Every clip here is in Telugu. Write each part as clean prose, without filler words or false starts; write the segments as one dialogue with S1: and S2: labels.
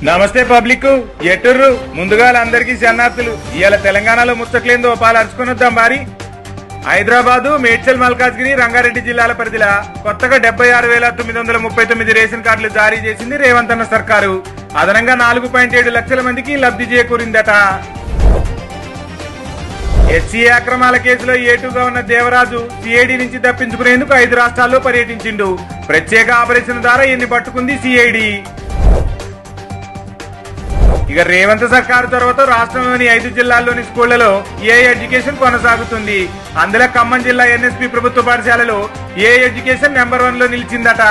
S1: నమస్తే పబ్లిక్ ఎటుర్రు ముందుగా అందరికీ శరణార్థులు. ఇవాళ తెలంగాణలో ముచ్చట్లేందో పాలు అరుచుకొని వద్దాం మరి. హైదరాబాదు, మేడ్చల్, మల్కాజ్గిరి, రంగారెడ్డి జిల్లాల పరిధిలో కొత్తగా 76,939 రేషన్ కార్డులు జారీ చేసింది రేవంత్ అన్న సర్కారు. అదనంగా 4.7 లక్షల మందికి లబ్ధి చేకూరిందట. ఎస్సీఏ అక్రమాల కేసులో ఏటుగా ఉన్న దేవరాజు సిఐడి నుంచి తప్పించుకునేందుకు 5 రాష్ట్రాల్లో పర్యటించిండు. ప్రత్యేక ఆపరేషన్ ద్వారా ఎన్ని పట్టుకుంది సిఐడి. ఇక రేవంత్ సర్కారు తర్వాత రాష్ట్రంలోని 5 జిల్లాల్లోని స్కూళ్లలో ఏఐ ఎడ్యుకేషన్ కొనసాగుతుంది. అందులో ఖమ్మం జిల్లా ఎన్ఎస్పి ప్రభుత్వ పాఠశాలలో ఏఐ ఎడ్యుకేషన్ నెంబర్ 1 లో నిలిచిందట.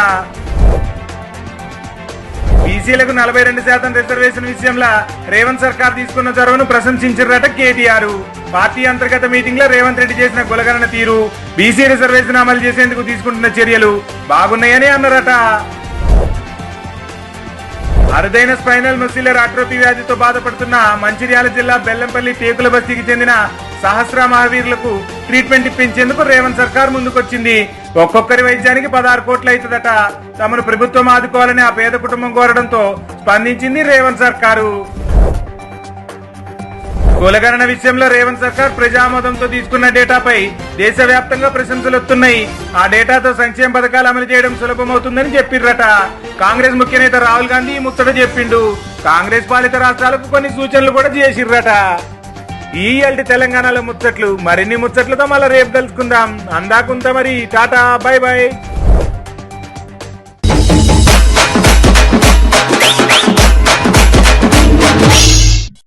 S1: బీసీలకు 42% రిజర్వేషన్ విషయంలో రేవంత్ సర్కార్ తీసుకున్న చొరవను ప్రశంసించారట కేటీఆర్. పార్టీ అంతర్గత మీటింగ్ లో రేవంత్ రెడ్డి చేసిన కులగణన తీరు, బీసీ రిజర్వేషన్ అమలు చేసేందుకు తీసుకుంటున్న చర్యలు బాగున్నాయని అన్నారట. అరుదైన స్పైనల్ మస్క్యులర్ అట్రోఫీ వ్యాధితో బాధపడుతున్న మంచిర్యాల జిల్లా బెల్లంపల్లి టేకుల బస్తీకి చెందిన సహస్ర మహావీరులకు ట్రీట్మెంట్ ఇప్పించేందుకు రేవంత్ సర్కార్ ముందుకొచ్చింది. ఒక్కొక్కరి వైద్యానికి 16 కోట్లు అవుతుందట. తమను ప్రభుత్వం ఆదుకోవాలని ఆ పేద కుటుంబం కోరడంతో స్పందించింది రేవంత్ సర్కారు. కులగణన విషయంలో రేవంత్ సర్కార్ ప్రజామోదంతో తీసుకున్న డేటాపై దేశవ్యాప్తంగా ప్రశంసలు వస్తున్నాయి. ఆ డేటాతో సంక్షేమ పథకాలు అమలు చేయడం సులభమవుతుందని చెప్పిర్రట. కాంగ్రెస్ ముఖ్య నేత రాహుల్ గాంధీ ముచ్చట చెప్పిండు. కాంగ్రెస్ పాలిత రాష్ట్రాలకు కొన్ని సూచనలు కూడా చేసిర్రట. ఈ తెలంగాణలో ముచ్చట్లు. మరిన్ని ముచ్చట్లతో మళ్ళీ రేపు కలుసుకుందాం. అందాకుంత మరి టాటా, బై బై.